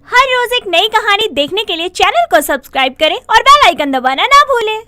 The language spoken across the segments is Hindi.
हर रोज एक नई कहानी देखने के लिए चैनल को सब्सक्राइब करें और बेल आइकन दबाना ना भूलें।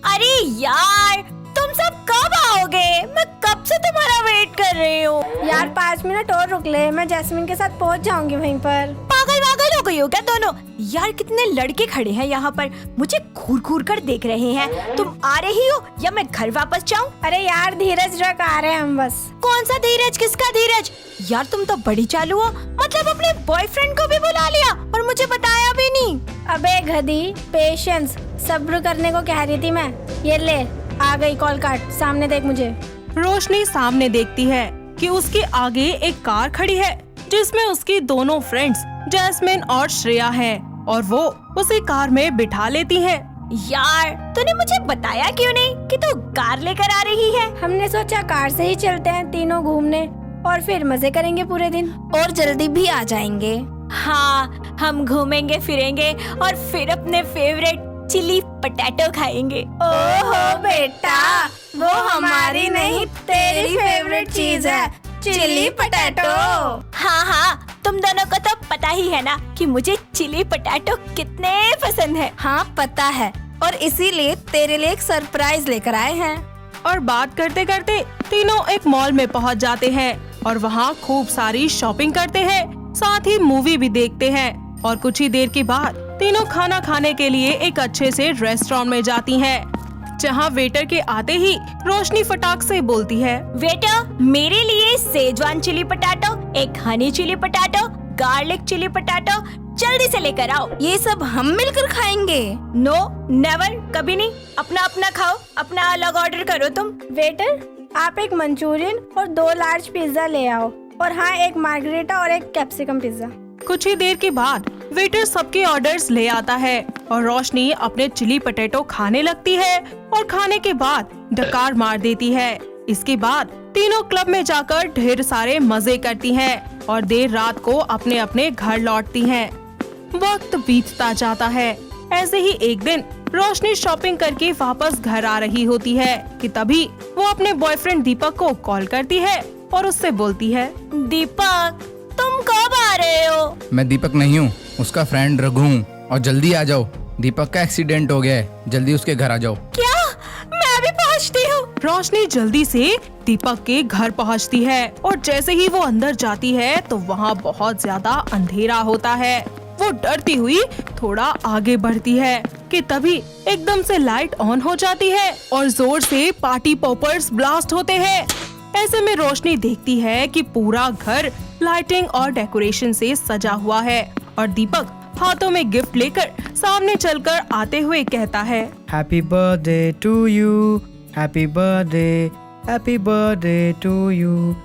अरे यार, तुम सब कब आओगे? मैं कब से तुम्हारा वेट कर रही हूँ। यार 5 मिनट और रुक ले, मैं जैस्मिन के साथ पहुँच जाऊंगी वहीं पर। पागल हो गई हो क्या दोनों? यार कितने लड़के खड़े हैं यहाँ पर, मुझे घूर घूर कर देख रहे हैं। तुम आ रही हो या मैं घर वापस जाऊँ? अरे यार धीरज रख, आ रहे हैं हम बस। कौन सा धीरज? किसका धीरज? यार तुम तो बड़ी चालू हो, मतलब अपने बॉयफ्रेंड को भी बुला लिया और मुझे बताया भी नहीं। अबे गधी, पेशेंस, सब्र करने को कह रही थी मैं। ये ले, आ गई कॉल काट, सामने देख मुझे। रोशनी सामने देखती है कि उसके आगे एक कार खड़ी है जिसमें उसकी दोनों फ्रेंड्स जैस्मिन और श्रेया हैं और वो उसी कार में बिठा लेती हैं। यार तूने मुझे बताया क्यों नहीं कि तू कार लेकर आ रही है? हमने सोचा कार से ही चलते हैं तीनों घूमने और फिर मजे करेंगे पूरे दिन और जल्दी भी आ जाएंगे। हाँ, हम घूमेंगे फिरेंगे और फिर अपने फेवरेट चिली पटेटो खाएंगे। ओहो बेटा, वो हमारी नहीं तेरी फेवरेट चीज है, चिली पटेटो। हाँ, तुम दोनों को तो पता ही है ना कि मुझे चिली पटेटो कितने पसंद है। हाँ पता है, और इसीलिए तेरे लिए एक सरप्राइज लेकर आए हैं। और बात करते करते तीनों एक मॉल में पहुंच जाते हैं और वहां खूब सारी शॉपिंग करते हैं, साथ ही मूवी भी देखते हैं। और कुछ ही देर के बाद तीनों खाना खाने के लिए एक अच्छे से रेस्टोरेंट में जाती हैं, जहां वेटर के आते ही रोशनी फटाक से बोलती है, वेटर मेरे लिए सेजवान चिली पटाटो, एक honey chilli potato, garlic chilli potato जल्दी से लेकर आओ। ये सब हम मिलकर खाएंगे? नो नेवर, कभी नहीं। अपना अपना खाओ, अपना अलग ऑर्डर करो तुम। वेटर, आप एक मंचूरियन और 2 लार्ज पिज्जा ले आओ, और हाँ एक मार्गरेटा और एक कैप्सिकम पिज्जा। कुछ ही देर के बाद वेटर सबके ऑर्डर्स ले आता है और रोशनी अपने चिली पटेटो खाने लगती है और खाने के बाद डकार मार देती है। इसके बाद तीनों क्लब में जाकर ढेर सारे मजे करती हैं और देर रात को अपने अपने घर लौटती हैं। वक्त बीतता जाता है। ऐसे ही एक दिन रोशनी शॉपिंग करके वापस घर आ रही होती है कि तभी वो अपने बॉयफ्रेंड दीपक को कॉल करती है और उससे बोलती है, दीपक तुम कब आ रहे हो? मैं दीपक नहीं हूँ, उसका फ्रेंड रघु हूँ, और जल्दी आ जाओ। दीपक का एक्सीडेंट हो गया है, जल्दी उसके घर आ जाओ। क्या? मैं अभी पहुँचती हूँ। रोशनी जल्दी से दीपक के घर पहुंचती है और जैसे ही वो अंदर जाती है तो वहाँ बहुत ज्यादा अंधेरा होता है। वो डरती हुई थोड़ा आगे बढ़ती है कि तभी एकदम से लाइट ऑन हो जाती है और जोर से पार्टी पॉपर्स ब्लास्ट होते हैं। ऐसे में रोशनी देखती है कि पूरा घर लाइटिंग और डेकोरेशन से सजा हुआ है और दीपक हाथों में गिफ्ट लेकर सामने चलकर आते हुए कहता है, happy birthday to you, happy birthday to you.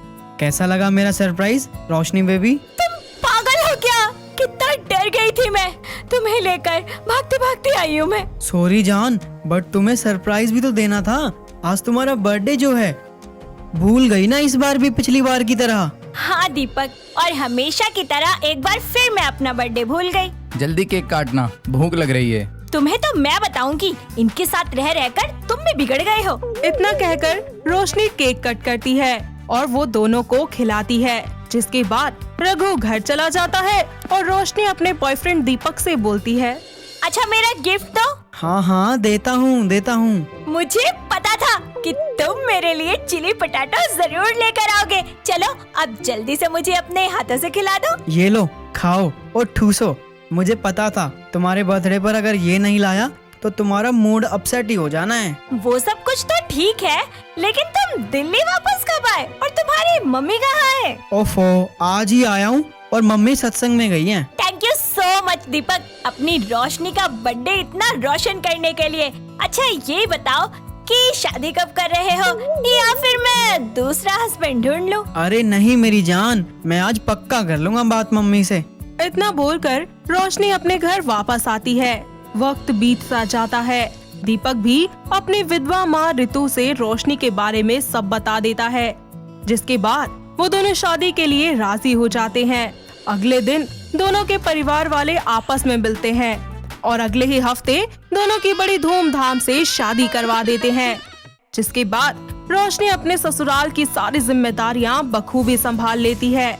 कैसा लगा मेरा सरप्राइज रोशनी बेबी? तुम पागल हो क्या? कितना डर गई थी मैं, तुम्हें लेकर भागते भागते आई हूँ मैं। सॉरी जान, बट तुम्हें सरप्राइज भी तो देना था। आज तुम्हारा बर्थडे जो है, भूल गई ना इस बार भी पिछली बार की तरह? हाँ दीपक, और हमेशा की तरह एक बार फिर मैं अपना बर्थडे भूल गई। जल्दी केक काटना, भूख लग रही है। तुम्हें तो मैं बताऊंगी, इनके साथ रह रहकर तुम भी बिगड़ गए हो। इतना कहकर रोशनी केक कट करती है और वो दोनों को खिलाती है, जिसके बाद रघु घर चला जाता है और रोशनी अपने बॉयफ्रेंड दीपक से बोलती है, अच्छा मेरा गिफ्ट दो। हाँ देता हूँ। मुझे पता था कि तुम मेरे लिए चिली पटाटो जरूर लेकर आओगे। चलो अब जल्दी से मुझे अपने हाथों से खिला दो। ये लो, खाओ और ठूसो। मुझे पता था तुम्हारे बर्थडे पर अगर ये नहीं लाया तो तुम्हारा मूड अपसेट ही हो जाना है। वो सब कुछ तो ठीक है, लेकिन तुम दिल्ली वापस कब आए और तुम्हारी मम्मी कहाँ है? ओफो, आज ही आया हूँ और मम्मी सत्संग में गई हैं। थैंक यू सो मच दीपक, अपनी रोशनी का बर्थडे इतना रोशन करने के लिए। अच्छा ये बताओ कि शादी कब कर रहे हो, या फिर मैं दूसरा हस्बैंड ढूंढ लूं? अरे नहीं मेरी जान, मैं आज पक्का कर लूंगा बात मम्मी से। इतना बोलकर रोशनी अपने घर वापस आती है। वक्त बीतता जाता है। दीपक भी अपनी विधवा माँ रितु से रोशनी के बारे में सब बता देता है, जिसके बाद वो दोनों शादी के लिए राजी हो जाते हैं। अगले दिन दोनों के परिवार वाले आपस में मिलते हैं और अगले ही हफ्ते दोनों की बड़ी धूमधाम से शादी करवा देते हैं, जिसके बाद रोशनी अपने ससुराल की सारी जिम्मेदारियां बखूबी संभाल लेती है।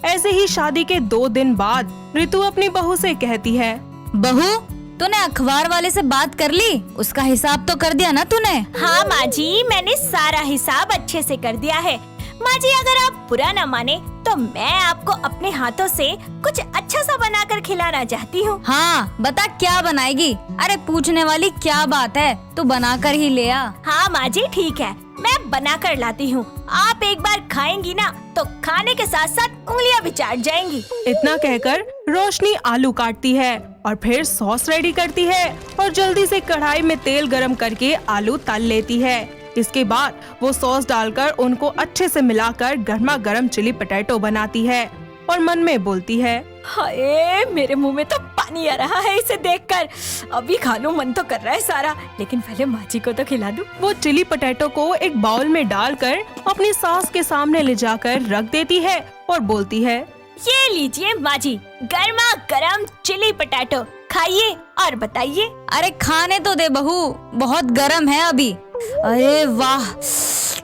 ऐसे ही शादी के 2 दिन बाद ऋतु अपनी बहू से कहती है, बहू, तूने अखबार वाले से बात कर ली? उसका हिसाब तो कर दिया ना तूने? हाँ माँ जी, मैंने सारा हिसाब अच्छे से कर दिया है। माँ जी, अगर आप बुरा न माने तो मैं आपको अपने हाथों से कुछ अच्छा सा बनाकर खिलाना चाहती हूँ। हाँ, बता क्या बनाएगी? अरे पूछने वाली क्या बात है, तू बना कर ही ले आ। हाँ माँ जी, ठीक है, मैं बना कर लाती हूँ। आप एक बार खाएंगी ना तो खाने के साथ साथ उंगलियाँ भी चाट जाएंगी। इतना कहकर रोशनी आलू काटती है और फिर सॉस रेडी करती है और जल्दी से कढ़ाई में तेल गरम करके आलू तल लेती है। इसके बाद वो सॉस डालकर उनको अच्छे से मिलाकर गर्मा गर्म चिली पोटैटो बनाती है और मन में बोलती है, हाय, मेरे मुंह में तो पानी आ रहा है इसे देखकर। अभी खा लूं, मन तो कर रहा है सारा, लेकिन पहले माँ जी को तो खिला दूं। वो चिली पोटैटो को एक बाउल में डालकर अपनी सास के सामने ले जाकर रख देती है और बोलती है, ये लीजिए माँ जी, गर्मा गर्म चिली पोटैटो, खाइए और बताइए। अरे खाने तो दे बहू, बहुत गर्म है अभी। अरे वाह,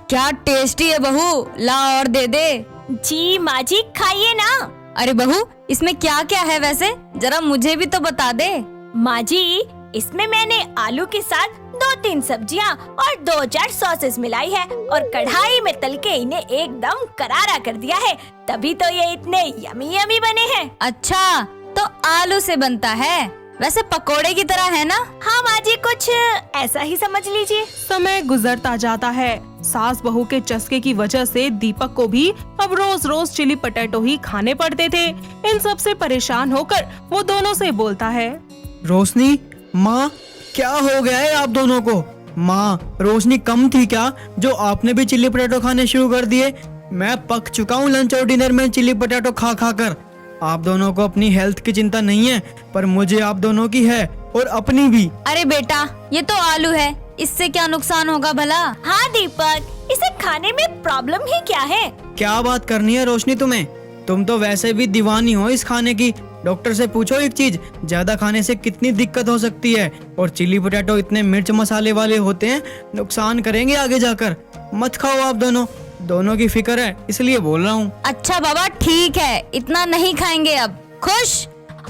क्या टेस्टी है बहू, ला और दे दे। जी माँ जी, खाइए ना। अरे बहू, इसमें क्या क्या है वैसे, जरा मुझे भी तो बता दे। माँ जी, इसमें मैंने आलू के साथ 2-3 सब्जियाँ और 2-4 सॉसेस मिलाई है और कढ़ाई में तल के इन्हें एकदम करारा कर दिया है, तभी तो ये इतने यमी यमी बने हैं। अच्छा, तो आलू से बनता है, वैसे पकोड़े की तरह है ना? हाँ माँ जी, कुछ ऐसा ही समझ लीजिए। समय गुजरता जाता है। सास बहू के चस्के की वजह से दीपक को भी अब रोज रोज चिली पोटैटो ही खाने पड़ते थे। इन सब से परेशान होकर वो दोनों से बोलता है, रोशनी, माँ, क्या हो गया है आप दोनों को? माँ, रोशनी कम थी क्या जो आपने भी चिली पोटैटो खाने शुरू कर दिए? मैं पक चुका हूँ लंच और डिनर में चिली पोटैटो खा खा कर। आप दोनों को अपनी हेल्थ की चिंता नहीं है, पर मुझे आप दोनों की है, और अपनी भी। अरे बेटा, ये तो आलू है, इससे क्या नुकसान होगा भला? हाँ दीपक, इसे खाने में प्रॉब्लम ही क्या है? क्या बात करनी है रोशनी तुम्हें? तुम तो वैसे भी दीवानी हो इस खाने की। डॉक्टर से पूछो एक चीज, ज्यादा खाने से कितनी दिक्कत हो सकती है, और चिली पोटैटो इतने मिर्च मसाले वाले होते हैं, नुकसान करेंगे आगे जाकर। मत खाओ आप दोनों की फिक्र है इसलिए बोल रहा हूँ। अच्छा बाबा, ठीक है, इतना नहीं खाएंगे अब। खुश?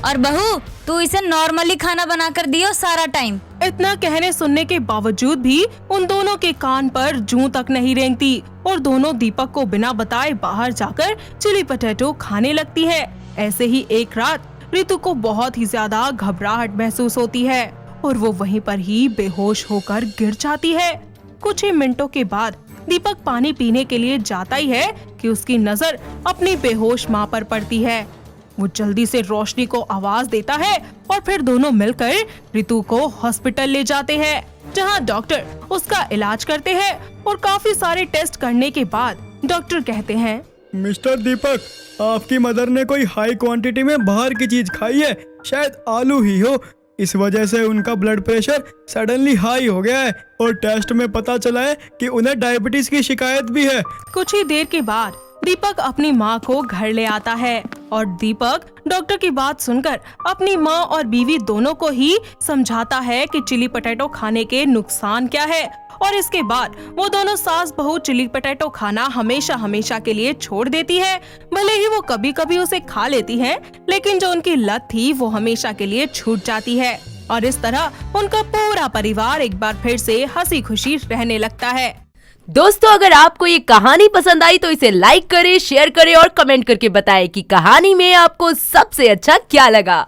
और बहू, तू इसे नॉर्मली खाना बना कर दियो सारा टाइम। इतना कहने सुनने के बावजूद भी उन दोनों के कान पर जूं तक नहीं रेंगती और दोनों दीपक को बिना बताए बाहर जाकर चिली पोटैटो खाने लगती है। ऐसे ही एक रात ऋतु को बहुत ही ज्यादा घबराहट महसूस होती है और वो वहीं पर ही बेहोश होकर गिर जाती है। कुछ ही मिनटों के बाद दीपक पानी पीने के लिए जाता ही है कि उसकी नजर अपनी बेहोश माँ पर पड़ती है। वो जल्दी से रोशनी को आवाज देता है और फिर दोनों मिलकर ऋतु को हॉस्पिटल ले जाते हैं, जहां डॉक्टर उसका इलाज करते हैं और काफी सारे टेस्ट करने के बाद डॉक्टर कहते हैं, मिस्टर दीपक, आपकी मदर ने कोई हाई क्वांटिटी में बाहर की चीज खाई है, शायद आलू ही हो। इस वजह से उनका ब्लड प्रेशर सडनली हाई हो गया है और टेस्ट में पता चला है कि उन्हें डायबिटीज की शिकायत भी है। कुछ ही देर के बाद दीपक अपनी माँ को घर ले आता है और दीपक डॉक्टर की बात सुनकर अपनी माँ और बीवी दोनों को ही समझाता है कि चिली पोटैटो खाने के नुकसान क्या है, और इसके बाद वो दोनों सास बहू चिली पोटैटो खाना हमेशा हमेशा के लिए छोड़ देती है। भले ही वो कभी कभी उसे खा लेती है, लेकिन जो उनकी लत थी वो हमेशा के लिए छूट जाती है और इस तरह उनका पूरा परिवार एक बार फिर से हंसी खुशी रहने लगता है। दोस्तों, अगर आपको ये कहानी पसंद आई तो इसे लाइक करें, शेयर करें और कमेंट करके बताएं कि कहानी में आपको सबसे अच्छा क्या लगा।